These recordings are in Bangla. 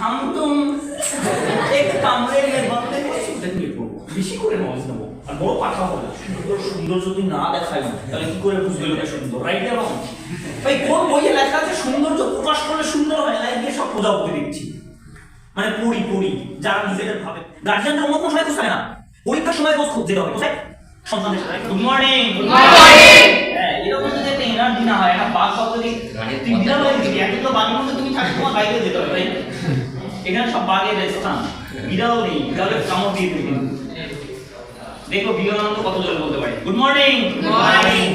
हम तुम एक कमरे में बंद দেখবি বেশি করে নয়েজ নেব আর বড় পাখা হবে সুন্দর যদি না দেখাই তাহলে কি করে বুঝবে এটা সুন্দর রাইট না রং ভাই কোন বইয়ে লেখা আছে সৌন্দর্য প্রকাশ করলে সুন্দর হয় না এই সব প্রজাপতি দিচ্ছি মানে পড়ি যারা নিজেদের ভাবে গার্জিয়ানরা অন্য কোনো সময় খুঁজে না পরীক্ষার সময় রোজ খুঁজতে হবে কোথায় সন্তানদের সাথে গুড মর্নিং হ্যাঁ এরকম যদি একটা এনার্জি না হয় একটা বাস শব্দ দিয়ে তুই বিড়াল হয়ে গেলি একদিন তো বাঘের মধ্যে তুমি থাকতে তোমার বাইরে যেতে হবে তাই এখানে সব বাঘের স্থান বিড়াল নেই বিড়ালের কামড় দিয়ে দিবি দেখো বিবেকানন্দ কত জোরে বলতে পারে গুড মর্নিং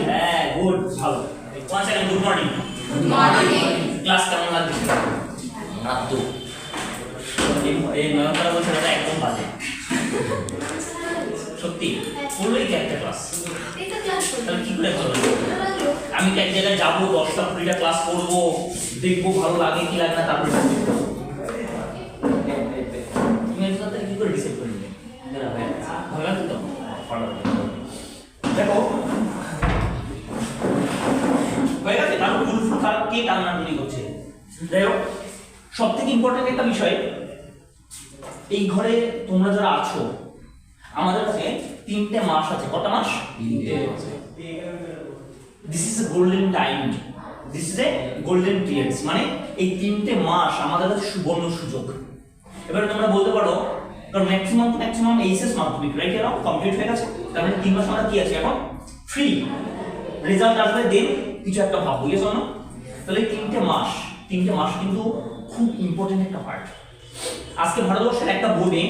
হ্যাঁ গুড ভালো কোন সেকেন্ড গুড মর্নিং ক্লাস কেমন লাগছে না তো এই নয়নতারা বলছে এটা একদম বাজে সত্যি পড়লেই কি একটা ক্লাস তাহলে কি করে ভালো আমি কি এক জায়গায় যাবো 10টা 20টা ক্লাস করবো দেখবো ভালো লাগে কি লাগে না তারপরে তুমি এর সাথে কি করে ডিসাইড করে নিলে ভালো লাগছে তো দেখো হয়ে গেছে কারণ ফুল খারাপ কে টানাটানি করছে যাই হোক সব থেকে ইম্পর্টেন্ট একটা বিষয় এই ঘরে তোমরা যারা আছো আমাদের কাছে 3টে মাস আছে কত মাস 3টে this is a golden time this is a golden periods মানে এই 3টে মাস আমাদের কাছে সুবর্ণ সুযোগ এবারে তোমরা বলতে পারো কারণ ম্যাক্সিমাম এইচএস মাধ্যমিক রাইট এরাও কমপ্লিট হয়ে গেছে তার মানে 3 মাস আমরা কি আছে এখন ফ্রি রেজাল্ট আসবে দেন কিছু একটা ভাববো ইয়েস না তাহলে 3টে মাস কিন্তু খুব ইম্পর্টেন্ট একটা পার্ট আজকে ভারতবর্ষের একটা বোর্ডে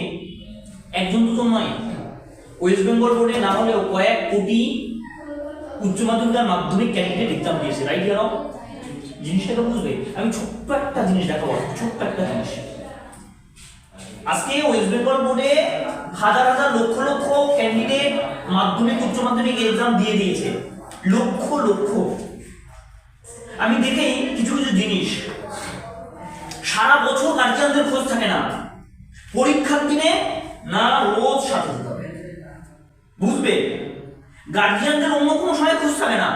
একজন দুজন নয় ওয়েস্ট বেঙ্গল বোর্ডে না হলেও কয়েক কোটি উচ্চ মাধ্যমিক আর মাধ্যমিক ক্যান্ডিডেট এক্সাম দিয়েছে রাইট এরাও জিনিসটাকে বুঝবে আমি ছোট্ট একটা জিনিস দেখাবো ছোট্ট একটা জিনিস আজকে ওয়েস্ট বেঙ্গল বোর্ডে হাজার লক্ষ ক্যান্ডিডেট মাধ্যমিক উচ্চ মাধ্যমিক এক্সাম দিয়ে দিয়েছে লক্ষ আমি দেখি কিছু জিনিস সারা বছর গার্জিয়ানদের খোঁজ থাকে না পরীক্ষার দিনে না রোজ সাথে যেতে হবে বুঝবে গার্জিয়ানদের অন্য কোনো সময় খোঁজ থাকে না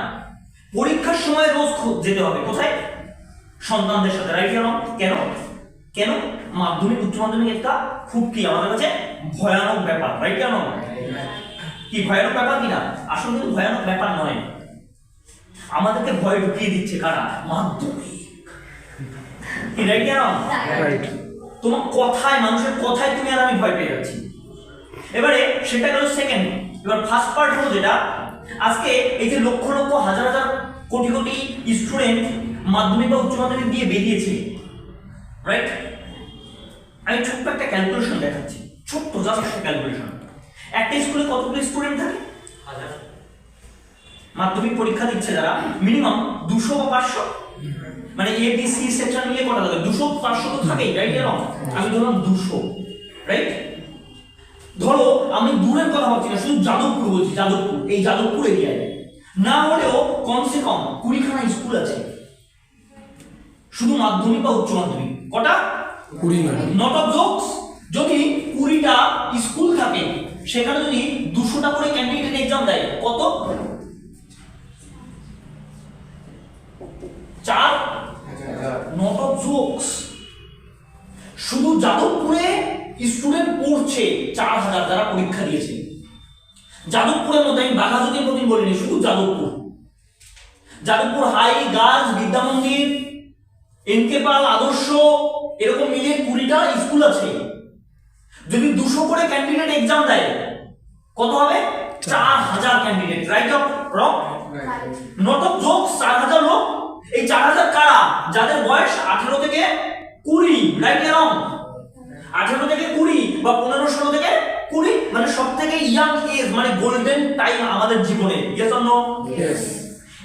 পরীক্ষার সময় রোজ যেতে হবে কোথায় সন্তানদের সাথে রাইট কেন মাধ্যমিক উচ্চ মাধ্যমিক একটা খুব কি আমাদের কাছে ভয়ানক ব্যাপার রাইট কি ভয়ানক ব্যাপার কিনা আসলে কিন্তু ভয়ানক ব্যাপার নয় আমাদেরকে ভয় ঢুকিয়ে দিচ্ছে কারা মাধ্যমিক কি রাইট তোমার কথায় মানুষের কথায় তুমি আর আমি ভয় পেয়ে যাচ্ছি এবারে সেটা গেল সেকেন্ড এবার ফার্স্ট পার্ট হলো যেটা আজকে এই যে লক্ষ হাজার কোটি স্টুডেন্ট মাধ্যমিক বা উচ্চ মাধ্যমিক দিয়ে বেরিয়েছে রাইট আমি ছোট্ট একটা ক্যালকুলেশন দেখাচ্ছি ছোট্ট জাস্ট একটা ক্যালকুলেশন একটা স্কুলে কতগুলো স্টুডেন্ট থাকে মাধ্যমিক পরীক্ষা দিচ্ছে যারা মিনিমাম 200 বা 500 মানে এ বি সি সেকশন মিলে কটা থাকে 200 500 তো থাকেই রাইট আমি ধরলাম 200 রাইট ধরো আমি দূরের কথা ভাবছি না শুধু যাদবপুর বলছি এই যাদবপুর এরিয়ায় না হলেও কমসে কম 20খানা স্কুল আছে শুধু মাধ্যমিক বা উচ্চ মাধ্যমিক কটা 20 নট অফ জোকস যদি 20টা স্কুল থাকে সেখানে যদি 200টা করে ক্যান্ডিডেট एग्जाम দেয় কত 4000 নট অফ জোকস শুধু যাদবপুরে স্টুডেন্ট পড়ছে 4000 যারা পরীক্ষা দিয়েছে যাদবপুরের মধ্যে আমি বাঘাযতীন প্রতিদিন বলিনি শুধু যাদবপুর হাই গার্লস বিদ্যা মন্দির এনকে পাল আদর্শ এরকম মিলে 20টা স্কুল আছে যদি 200 করে ক্যান্ডিডেট एग्जाम দেয় কত হবে 4000 candidate right of wrong not of jokes 4000 লোক এই 4000 কারা যাদের বয়স 18 থেকে 20 রাইট রং 18 থেকে 20 বা 15-16 থেকে 20 মানে সবথেকে ইয়াং এজ মানে গোল্ডেন টাইম আমাদের জীবনে ইয়েস অর নো ইয়েস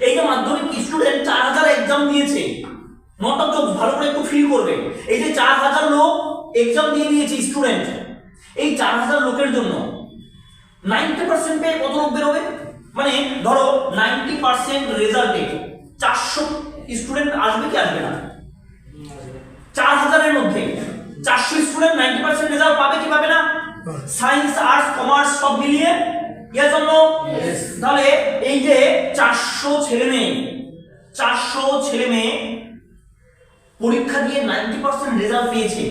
এই যে মাধ্যমিক স্টুডেন্ট 4000 एग्जाम দিয়েছে নট অফ জোকস ভালো করে একটু ফিল করবে এই যে 4000 লোক एग्जाम দিয়ে দিয়েছে স্টুডেন্ট এই 4000 লোকের জন্য 90% পেয়ে কত লোক বের হবে মানে ধরো 90% রেজাল্টে 400 স্টুডেন্ট আসবে কি আসবে না 4000 এর মধ্যে 400 স্টুডেন্ট 90% রেজাল্ট পাবে কি পাবে না সায়েন্স আর্টস কমার্স সব মিলিয়ে ইয়েস অর নো ইয়েস তাহলে এই যে 400 ছেলে মেয়ে পরীক্ষা দিয়ে 90% রেজাল্ট পেয়েছে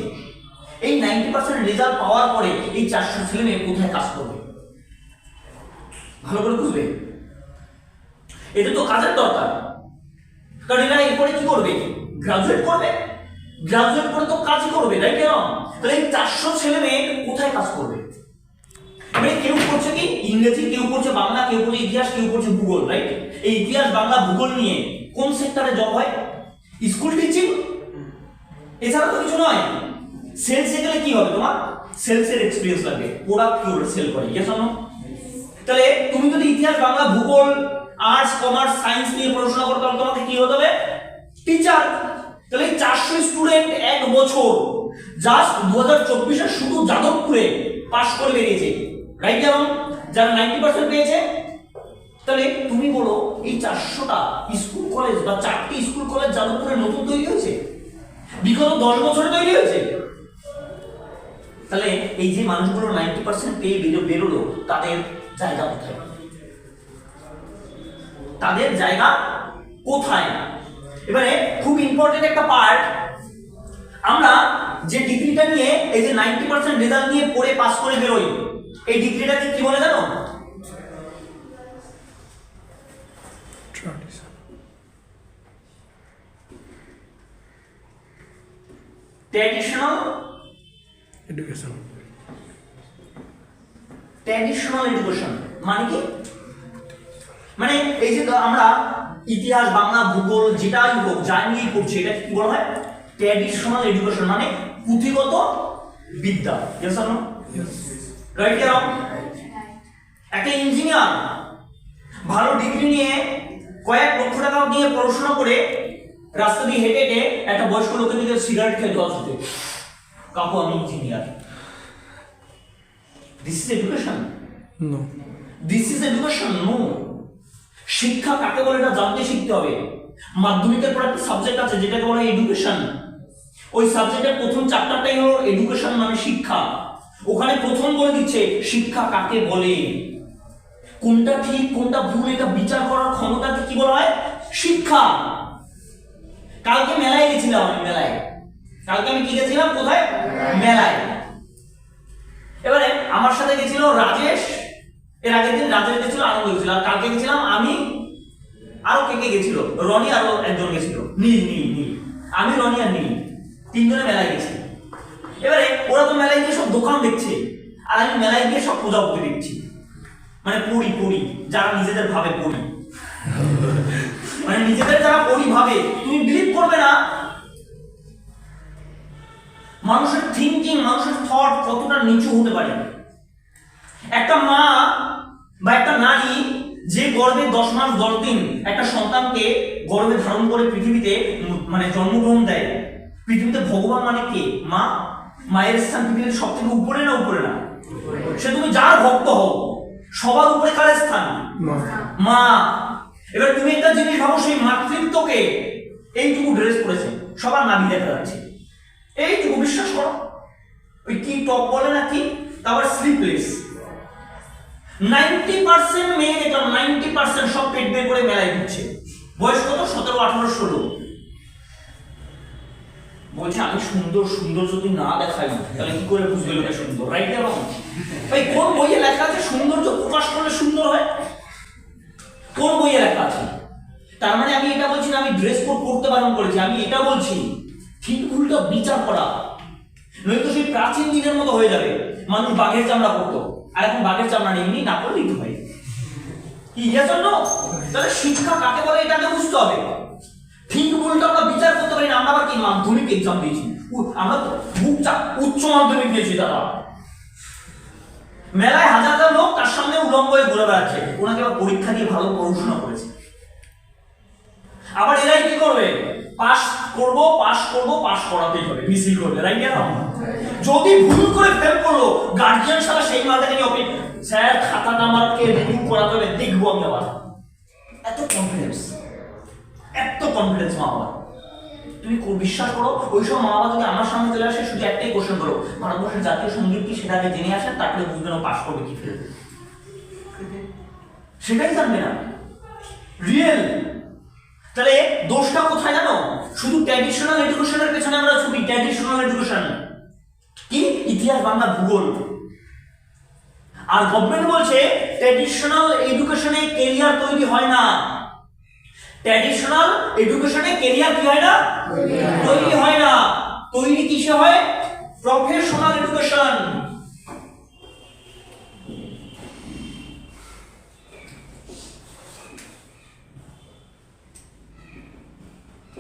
এই 90% রেজাল্ট পাওয়ার পরে এই 400 ছেলে মেয়ে কোথায় কাজ করবে? ভালো করে বুঝবে, এদের তো কাজের দরকার। কারণ এরা এরপরে কি করবে? গ্রাজুয়েট করবে, গ্রাজুয়েট করে তো কাজ করবে, রাইট? তাহলে এই 400 ছেলে মেয়ে কোথায় কাজ করবে? মানে কেউ করছে কি ইংরেজি, কেউ করছে বাংলা, কেউ করছে ইতিহাস, কেউ করছে ভূগোল, রাইট? এই ইতিহাস, বাংলা, ভূগোল নিয়ে কোন সেক্টরে জব হয়? স্কুল টিচিং, এছাড়া তো কিছু নয়। সেলসে গেলে কি হবে? তোমার সেলসের এক্সপেরিয়েন্স লাগবে, প্রোডাক্ট কি করে সেল করে, ইয়েস অর নো? তাহলে তুমি যদি ইতিহাস, বাংলা, ভূগোল, আর্টস, কমার্স, সায়েন্স নিয়ে পড়াশোনা করো, তাহলে তোমাকে কি হতে হবে? টিচার। তাহলে 400 স্টুডেন্ট এক বছর জাস্ট 2024 এ শুধু যাদবপুরে পাস করে বেরিয়েছে, রাইট? যেমন যারা 90% পেয়েছে। তাহলে তুমি বলো এই 400টা স্কুল কলেজ বা 4টি স্কুল কলেজ যাদবপুরে নতুন তৈরি হয়েছে? বিগত 10 বছরে তৈরি হয়েছে। তাহলে এই যে মানুষগুলো 90% পেয়ে বেরোলো, তাদের জায়গা কোথায়? তাদের জায়গা কোথায়? এবারে খুব ইম্পর্টেন্ট একটা পার্ট, আমরা যে ডিগ্রিটা নিয়ে এই যে 90% রেজাল্ট নিয়ে পড়ে পাস করে বেরোই, এই ডিগ্রিটাকে কি বলে জানো? Traditional education. ট্র্যাডিশনাল এডুকেশন মানে কি? মানে এই যে আমরা ইতিহাস, বাংলা, ভূগোল যেটাই হোক, যা নিয়ে পড়ছি, এটা কি বলা হয়? ট্র্যাডিশনাল এডুকেশন, মানে পুঁথিগত বিদ্যা, ইয়েস অর নো? রাইট? একটা ইঞ্জিনিয়ার ভালো ডিগ্রি নিয়ে কয়েক লক্ষ টাকা দিয়ে পড়াশোনা করে রাস্তা দিয়ে হেঁটে হেঁটে একটা বয়স্ক লোকের দিকে সিগারেট খেয়ে দশ হতে, কাকু আমি engineer. This is education? No. This is education? No. শিক্ষা কাকে বলে এটা জানতে শিখতে হবে। মাধ্যমিকের পর একটা সাবজেক্ট আছে যেটাকে বলা হয় এডুকেশন। ওই সাবজেক্টের প্রথম চ্যাপ্টারটাই হলো এডুকেশন, মানে শিক্ষা। ওখানে প্রথম বলে দিচ্ছে শিক্ষা কাকে বলে, কোনটা ঠিক কোনটা ভুল এটা বিচার করার ক্ষমতাকে কি বলা হয়? শিক্ষা। কালকে মেলায় গেছিলাম আমি, মেলায়। কালকে আমি কি গেছিলাম? কোথায়? মেলায়। এবারে আমার সাথে গেছিল রাজেশ, এর আগের দিন রাজেশ গেছিল, আনন্দ গেছিল, আর কালকে গেছিলাম আমি, আরো কে গেছিল, রনি আরো একজন গেছিল, নীল নীল নীল, আমি, রনি আর নীল, তিনজনে মেলায় গেছি। এবারে ওরা তো মেলায় গিয়ে সব দোকান দেখছে, আর আমি মেলায় গিয়ে সব প্রজাপতি দেখছি। মানে পড়ি যারা নিজেদের ভাবে পড়ি, মানে নিজেদের যারা পড়ি ভাবে, তুমি বিলিভ করবে না মানুষের থিঙ্কিং, মানুষের থট কতটা নিচু হতে পারে। একটা মা বা একটা নারী যে গর্ভে 10 মাস 10 দিন একটা সন্তানকে গর্ভে ধারণ করে পৃথিবীতে মানে জন্মগ্রহণ দেয়, পৃথিবীতে ভগবান মানে কে? মা। মায়ের স্থান পৃথিবীতে সব থেকে উপরে না উপরে না? সে তুমি যার ভক্ত হও, সবার উপরে কার স্থান? মা। এবার তুমি একটা জিনিস ভাবো, সেই মাতৃত্বকে এইটুকু ড্রেস পরেছে, সবার নাভি দেখা যাচ্ছে, এইটুকু, বিশ্বাস করো। ওই কি টপ বলে না কি, তারপর স্লিপলেস। 90% মেয়ে দেখলাম, 90% সব পেট বের করে মেলায় ঘুরছে। বয়স কত? 17, 18, 16। বলছে আমি সুন্দর, সুন্দর যদি না দেখাই তাহলে কি করে বুঝবে লোকে সুন্দর, রাইট? ভাই কোন বইয়ে লেখা আছে সৌন্দর্য প্রকাশ করলে সুন্দর হয়? কোন বইয়ে লেখা আছে? তার মানে আমি এটা বলছি না আমি ড্রেস কোড পড়তে বারণ করেছি, আমি এটা বলছি ঠিক ভুলটা বিচার করা, নয়তো সেই প্রাচীন দিনের মতো হয়ে যাবে। মানুষ বাঘের চামড়া পরতো, আর এখন বাঘের চামড়া নেই, এমনি না পড়লেই তো হয়। কি জন্য? তাহলে শিক্ষা কাকে বলে এটাকে বুঝতে হবে। ঠিক ভুলটা আমরা বিচার করতে পারি না। আমরা আবার কি মাধ্যমিক এক্সাম দিয়েছি, আমরা উচ্চ মাধ্যমিক দিয়েছি, দাদা মেলায় হাজার হাজার লোক তার সামনে উলঙ্গ হয়ে ঘুরে বেড়াচ্ছে, ওনাকে আবার পরীক্ষা দিয়ে ভালো পড়াশোনা করেছে। আবার এরাই কি করবে? পাস করব পাস করাতেই হবে, মিছিল করবে, রাইট? যদি ভুল করে ফেল করলো, গার্জিয়ান সারা সেই মালটাকে নিয়ে অপেক্ষা, স্যার খাতাটা আমাকে রিভিউ করাতে হবে, দেখবো আমি আবার। এত কনফিডেন্স মা বাবা। তুমি বিশ্বাস করো, ওই সব মা বাবা যদি আমার সামনে চলে আসে, শুধু একটাই কোশ্চেন করো, ভারতবর্ষের জাতীয় সঙ্গীত কি, সেটা আগে জেনে আসেন, তারপরে বুঝবেন ও পাস করবে কি ফেলবে, সেটাই জানবে না। রিয়েল। তাহলে দোষটা কোথায় জানো? শুধু ট্র্যাডিশনাল এডুকেশনের পেছনে আমরা ছুটি, ট্র্যাডিশনাল এডুকেশন। কি ইতিহাস, বাংলা, ভূগোল। আর গভর্নমেন্ট বলছে ট্র্যাডিশনাল এডুকেশনে ক্যারিয়ার তৈরি হয় না। ট্র্যাডিশনাল এডুকেশনে ক্যারিয়ার কি হয় না? তৈরি হয় না। তৈরি কিসে হয়? Professional education.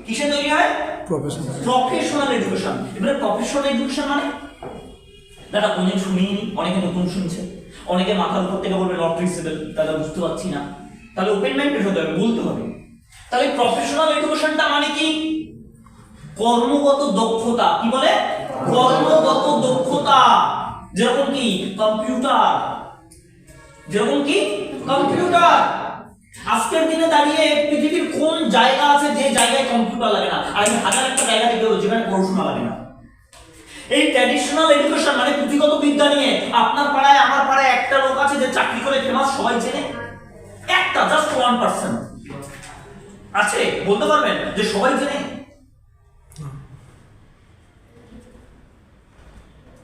কিসে তৈরি হয়? Professional education. এবারে প্রফেশনাল এডুকেশন মানে দাদা কোনদিন শুনিনি, অনেকে নতুন শুনছে, অনেকে মাথার উপর থেকে বলবে নট রিচেবল, দাদা বুঝতে পারছি না। তাহলে ওপেন মাইন্ডেড হতে হবে, বলতে হবে। তাহলে প্রফেশনাল এডুকেশনটা মানে কি? কর্মগত দক্ষতা। কি বলে? কর্মগত দক্ষতা। যেরকম কি কম্পিউটার, যেরকম কি কম্পিউটার। আজকের দিনে দাঁড়িয়ে পৃথিবীর কোন জায়গা আছে যে জায়গায় কম্পিউটার লাগে না? আর আমি হাজার একটা জায়গা দেখে যেখানে পড়াশোনা লাগে না। এই ট্র্যাডিশনাল এডুকেশন মানে পুঁথিগত বিদ্যা নিয়ে আপনার পাড়ায় আমার পাড়ায় একটা লোক আছে যে চাকরি করে ফেমাস, সবাই চেনে? একটা, জাস্ট 1% আছে, বলতে পারবেন যে সবাই চেনে?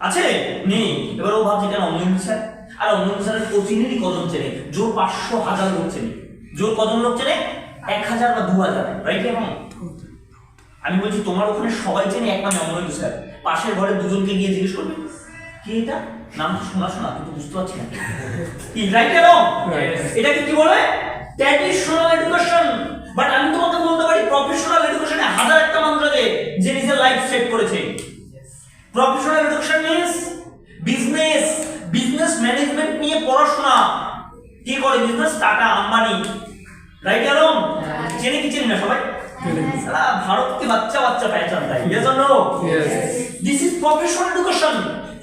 আছে? নেই। এবার ও ভাবছে কেন অনলাইন স্যার, আর অনলাইন স্যারের কোচিংয়েরই কজন চেনে? জোর 500,000 লোক চেনে। জোর কজন লোক চেনে? 1000 বা 2000, রাইট? এখন আমি বলছি তোমার ওখানে সবাই চেনে এক নামে অনলাইন স্যার, পাশের ঘরে দুজনকে গিয়ে জিজ্ঞেস করবে কি এটা, নাম তো শোনা শোনা কিন্তু বুঝতে পারছি না কি, রাইট? এটাকে কি বলে? Traditional education. বাট আমি তোমাকে বলতে পারি প্রফেশনাল এডুকেশনে হাজার একটা মানুষ আছে যে নিজের লাইফ সেট করেছে। Professional education means business, business management নিয়ে পড়াশোনা। কি করে বিজনেস? Tata, Ambani, right? এরকম চেনে কি চেনে না সবাই? সারা ভারতকে বাচ্চা বাচ্চা পहचान দেয়। Yes or no? This is professional education.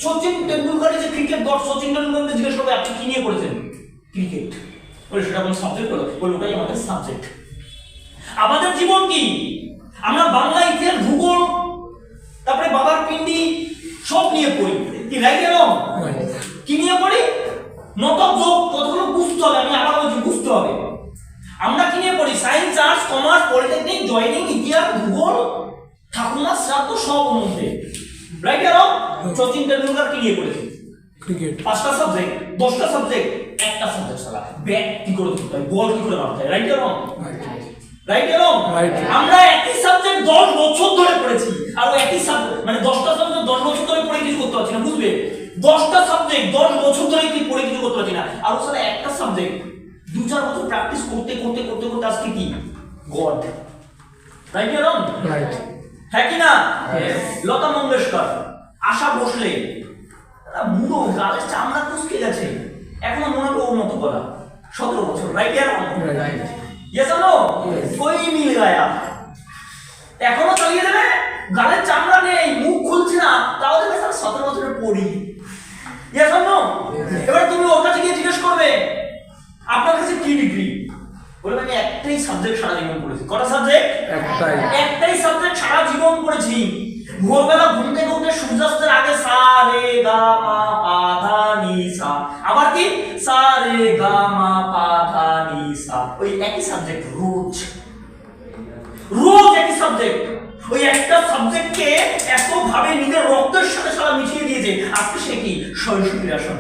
Sachin Tendulkar যে ক্রিকেট গড, সচিন তেন্ডুলকরকে জিজ্ঞেস করবে আপনি কি নিয়ে পড়েছেন? ক্রিকেট। বলে সেটা কোন সাবজেক্ট হলো? বলে ওটাই আমাদের সাবজেক্ট। আমাদের জীবন কি? আমরা বাংলা, ইতিহাস, ভূগোল, তারপরে বাবার পিণ্ডি সব নিয়ে পড়ি, কি রাইট? এরকম কি নিয়ে পড়ি? নতক যোগ কতগুলো বুঝতে হবে। আমি আবার বলছি বুঝতে হবে। আমরা কি নিয়ে পড়ি? Science, arts, commerce, polytechnic, joining, ইতিহাস, ভূগোল, ঠাকুমা, শ্রাদ্ধ, সব মধ্যে, রাইট? এরকম সচিন তেন্ডুলকর কি নিয়ে পড়েছে? ক্রিকেট। 5টা সাবজেক্ট, 10টা সাবজেক্ট, একটা সাবজেক্ট সালা ব্যাট কি করে করতে হয়, বল কি করে মারতে হয়, রাইট? এরকম রাইট? এরকম আমরা একই সাবজেক্ট 10 বছর ধরে পড়েছি, আর একই সাবজেক্ট মানে 10টা সাবজেক্ট 10 বছর ধরে পড়ে কিছু করতে পারছি না, বুঝবে? 10টা সাবজেক্ট 10 বছর ধরে কি পড়ে কিছু করতে পারছি না, আর ওখানে একটা সাবজেক্ট 2-4 বছর প্র্যাকটিস করতে করতে করতে করতে আজকে কি গড, রাইট? এরকম রাইট, হ্যাঁ কি না? লতা মঙ্গেশকর, আশা ভোসলে, বুড়ো গালের চামড়া কুচকে গেছে, এখনো মনে হয় ওর মতো করা, 17 বছর, রাইট? এরকম রাইট, ইয়েস অর নো? কোই মিল গায়া, এখনো চালিয়ে দেবে, গালের চামড়া নেই, মুখ খুলছে না, তাও দেখবে স্যার 17 বছরের পড়ি, ইয়েস অর নো? এবার তুমি ওর কাছে গিয়ে জিজ্ঞেস করবে আপনার কাছে কি ডিগ্রি? বলবে আমি একটাই সাবজেক্ট সারা জীবন পড়েছি। কটা সাবজেক্ট? একটাই সাবজেক্ট সারা জীবন পড়েছি। ভোরবেলা ঘুম থেকে উঠে সূর্যাস্তের আগে সা রে গা মা পা ধা নি সা, আবার কি সা রে গা মা পা ধা নি সা, ওই একই সাবজেক্ট রোজ রোজ একই সাবজেক্ট। ওই একটা সাবজেক্টকে এত ভাবে নিজের রক্তের সাথে সারা মিশিয়ে দিয়েছে, আজকে সে কি ৬০ আসন,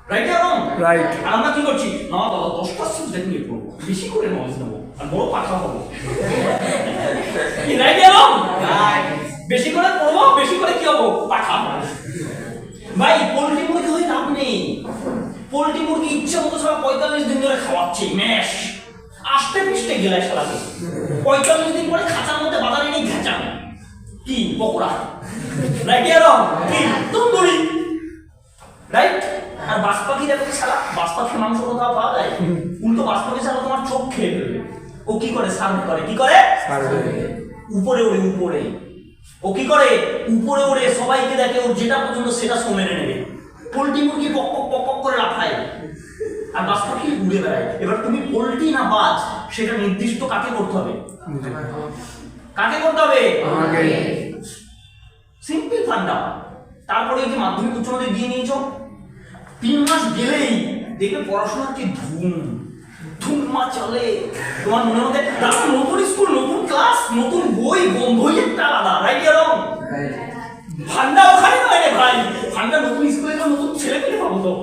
রাইট? এরকম রাইট। আর আমরা কি করছি? না বাবা 10টা সাবজেক্ট নিয়ে পড়বো, বেশি করে নলেজ নেবো, আর বড় পাঠা হবো, রাইট? এরকম বেশি করে পড়বো, বেশি করে কি হবো? পাঠা। ভাই পোল্ট্রি মুরগি হয়ে লাভ নেই। পোল্ট্রি মুরগি ইচ্ছে মতো সব 45 দিন ধরে খাওয়াচ্ছে, ম্যাশ আস্তে পিষ্টে গেলায় সালাতে, 45 দিন পরে খাঁচার মধ্যে বাজারে নিয়ে ঘেঁচা কি পকোড়া, রাইট? এরকম কি তন্দুরি, রাইট? আর বাস পাখি দেখো ছাড়া, বাস পাখির মাংস কোথাও পাওয়া যায়? উল্টো বাস পাখি ছাড়া তোমার চোখ খেয়ে ফেলবে। ও কি করে? সার্ভে করে। কি করে? উপরে ওড়ে, উপরে ও কি করে? উপরে ওড়ে, সবাইকে দেখে, ওর যেটা পছন্দ সেটা সে মেনে নেবে। পোল্ট্রি মুরগি পক পক পক পক করে লাফায়, আর বাস পাখি উড়ে বেড়ায়। এবার তুমি পোল্ট্রি না বাজ সেটা নির্দিষ্ট কাকে করতে হবে? কাকে করতে হবে? সিম্পল ফান্ডা। তারপরে এই যে মাধ্যমিক উচ্চ মাধ্যমিক দিয়ে নিয়েছো, 3 মাস গেলেই দেখবে পড়াশোনার কি ধুম ধুমা চলে। তোমার মনে মধ্যে নতুন স্কুল, নতুন ক্লাস, নতুন বই, বন্ধুই একটা আলাদা, রাইট? এরকম ভান্ডা ওখানে নয় রে ভাই, ভাই, ঠান্ডা নতুন স্কুলে তো নতুন ছেলে পেলে পাবো তো,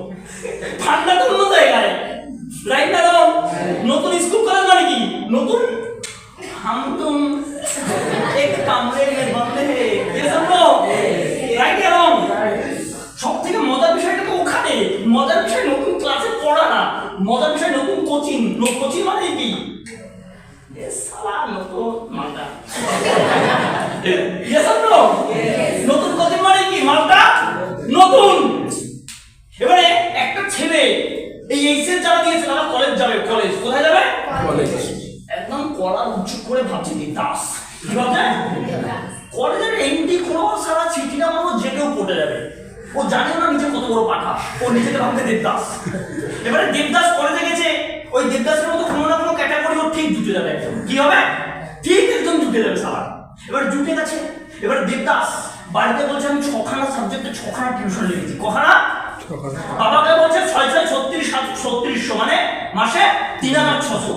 ঠান্ডা তো অন্য জায়গায়, রাইট না রং? নতুন স্কুল কলেজ মানে কি নতুন, हम तुम एक कमरे में बंद है, ये सब लोग, राइट या रॉन्ग? সব থেকে মজার বিষয়টা তো ওখানে, মজার বিষয় নতুন ক্লাসে পড়া না, মজার বিষয় নতুন কোচিং, কোচিং মানে কি? এ সালা নতুন মালটা, ये सब लोग, নতুন কোচিং মানে কি? মালটা নতুন। এবারে একটা ছেলে এই এইচএস যারা দিয়েছে তারা কলেজ যাবে, কলেজ কোথায় যাবে? কলেজ। একদম কলার উঁচু করে ভাবছে দাস, কি ভাবছে? কলেজের এমডি কোনো সারা চিঠিটা মানো যে কেউ পড়ে যাবে, ও জানে না নিজে কত বড় পাঠা, ও নিজেকে ভাবতে দেবদাস। এবারে দেবদাস কলেজে গেছে, ওই দেবদাসের মতো কোনো না কোনো ক্যাটাগরি ও ঠিক জুটে যাবে, একদম কি হবে? ঠিক একদম জুটে যাবে সারা। এবার জুটে গেছে, এবার দেবদাস বাড়িতে বলছে আমি 6খানা সাবজেক্টে 6খানা টিউশন লিখেছি, কখানা? বাবাকে বলছে 6 6 36 3600 মানে মাসে 3600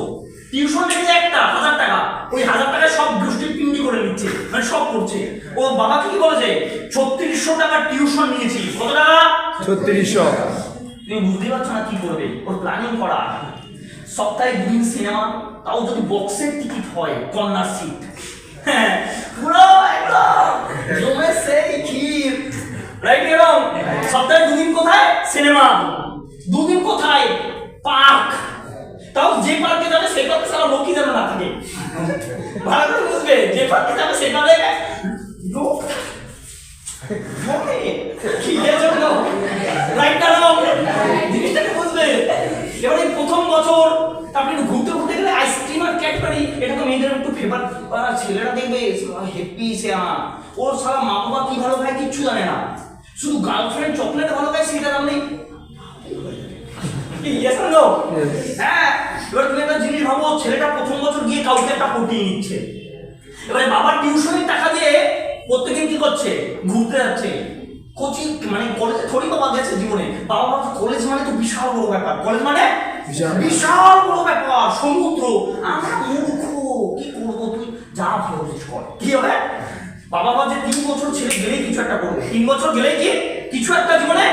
টিউশন লিখেছে একটা 1000 টাকা, ওই 1000 টাকা সব দুষ্টি পিন্ডি করে নিচ্ছে, মানে সব করছে। ও বাবাকে কি বলেছে? 3600 টাকা টিউশন নিয়েছি, কত টাকা? 3600। তুমি বুঝতে পারছো না কি করবে, ওর প্ল্যানিং করা। সপ্তাহে 2 দিন সিনেমা, তাও যদি বক্সের টিকিট হয়, কর্নার সিট, হ্যাঁ পুরো একদম জমে সেই ক্ষীর, রাইট এরকম। সপ্তাহে 2 দিন কোথায়? সিনেমা। 2 দিন কোথায়? পার্ক। তাও যে পার্কে যাবে সেই পার্কে সারা লোকই যেন না থাকে, ভালো করে বুঝবে, যে পার্কে যাবে সেখানে লোক কি জন্য, রাইট না রং? জিনিসটাকে বুঝবে। এবারে প্রথম বছর তারপরে একটু ঘুরতে ঘুরতে গেলে আইসক্রিম আর ক্যাডবেরি, এটা তো মেয়েদের একটু ফেভার, ছেলেরা দেখবে হ্যাপি সে ওর সারা মা বাবা কি ভালো খায় কিচ্ছু জানে না, শুধু গার্লফ্রেন্ড চকলেট ভালো খায় সেটা জান নেই। হ্যাঁ, এবার তুমি একটা জিনিস ভাবো, ছেলেটা প্রথম বছর গিয়ে কাউকে একটা পটিয়ে নিচ্ছে, এবারে বাবার টিউশনের টাকা দিয়ে প্রত্যেকদিন কি করছে? ঘুরতে যাচ্ছে, কোচিং মানে কলেজে থোড়ি বাবা গেছে জীবনে, বাবা ভাবছে কলেজ মানে তো বিশাল বড় ব্যাপার, কলেজ মানে বিশাল বড় ব্যাপার, সমুদ্র, আমরা মূর্খ, কি করবো, তুই যা ভালো কর, কি হবে? বাবা ভাবছে 3 বছর ছেলে গেলেই কিছু একটা করবে, 3 বছর গেলেই কি কিছু একটা জীবনে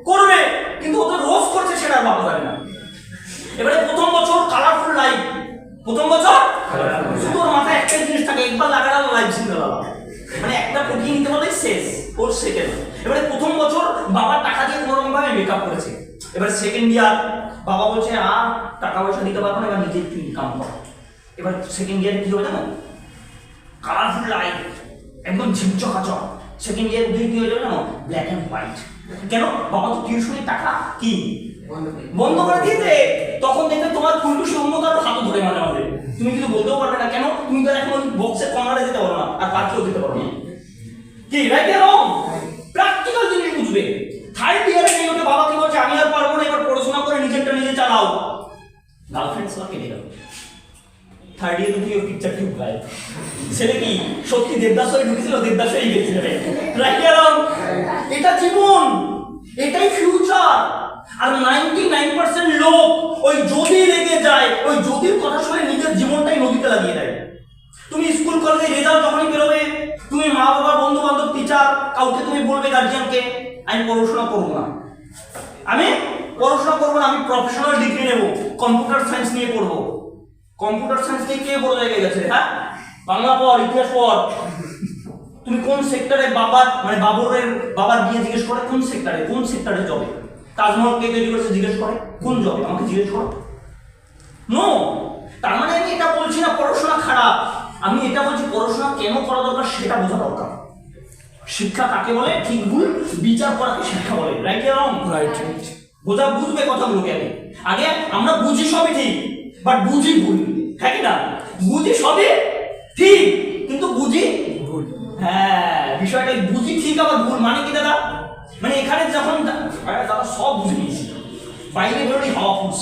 করবে, কিন্তু ও তো রোজ করছে সেটা বাবা জানে না। এবারে প্রথম বছর কালারফুল লাইফ, প্রথম বছর শুধু ওর মাথায় একটাই জিনিস থাকে, একবার লাগালাম লাইফ জিন্দালাম, মানে একটা পটিয়ে নিতে বলে শেষ, ওর সেকেন্ড। এবারে প্রথম বছর বাবার টাকা দিয়ে কোনো রকম ভাবে মেকআপ করেছে, এবার সেকেন্ড ইয়ার বাবা বলছে আর টাকা পয়সা দিতে পারবো না, এবার নিজে একটু ইনকাম করো। এবার সেকেন্ড ইয়ারে কি হবে জানো? কালারফুল লাইফ, একদম ঝিকঝকাচক। সেকেন্ড ইয়ার উঠে কি হয়ে যাবে জানো? Black and white. কেন? বাবা তো টিউশনের টাকা কি বন্ধ করে দিয়েছে, তখন দেখবে তোমার ফুলটুসি অন্য কারো হাতও ধরে মাঝে মাঝে, তুমি কিন্তু বলতেও পারবে না, কেন? তুমি তো এখন বক্সের কর্নারে যেতে পারো না, আর পার্কেও যেতে পারো না, কি রাইট না রং? প্র্যাকটিক্যাল জিনিস বুঝবে। থার্ড ইয়ারে নেই ওটা, বাবা কি বলছে আমি আর পারবো না, এবার পড়াশোনা করে নিজেরটা নিজে চালাও, গার্লফ্রেন্ড সব কেটে গেল। থার্ড ইয়ার উঠে ওর পিকচার ঠিক গায়ে, ছেলে কি সত্যি দেবদাস হয়ে ঢুকেছিল, দেবদাস হয়ে গেছিল, রাইট না রং? এটা জীবন, এটাই ফিউচার। আর 99% লোক ওই যদি লেগে যায়, ওই যদির কথা শুনে নিজের জীবনটাই নদীতে লাগিয়ে দেয়। তুমি স্কুল কলেজে রেজাল্ট যখনই বেরোবে, তুমি মা বাবা বন্ধু বান্ধব টিচার কাউকে তুমি বলবে, গার্জিয়ানকে আমি পড়াশোনা করবো না, আমি পড়াশোনা করবো না, আমি প্রফেশনাল ডিগ্রি নেব, কম্পিউটার সায়েন্স নিয়ে পড়বো। কম্পিউটার সায়েন্স নিয়ে কে বড় জায়গায় গেছে? হ্যাঁ, বাংলা পড়, ইতিহাস পড়। তুমি কোন সেক্টরে, বাবার মানে বাবার গিয়ে জিজ্ঞেস করে কোন সেক্টরে জবে, তাজমহল কে তৈরি করেছে জিজ্ঞেস করে, কোন জবে আমাকে জিজ্ঞেস করো। নো, তার মানে আমি এটা বলছি না পড়াশোনা খারাপ, আমি এটা বলছি পড়াশোনা কেন করা দরকার সেটা বোঝা দরকার। শিক্ষা কাকে বলে, ঠিক ভুল বিচার করাকে শিক্ষা বলে, রাইট না রং? রাইট। বোঝা বুঝবে কথাগুলোকে আগে আমরা বুঝি সবই ঠিক, বাট বুঝি ভুল, হ্যাঁ কি না? বুঝি সবই ঠিক কিন্তু বুঝি ভুল। হ্যাঁ, বিষয়টা বুঝি ঠিক আবার ভুল মানে কি দাদা? মানে এখানে যখন দাদা সব বুঝে নিয়েছি, বাইরে বেরোনি হাওয়া ফুস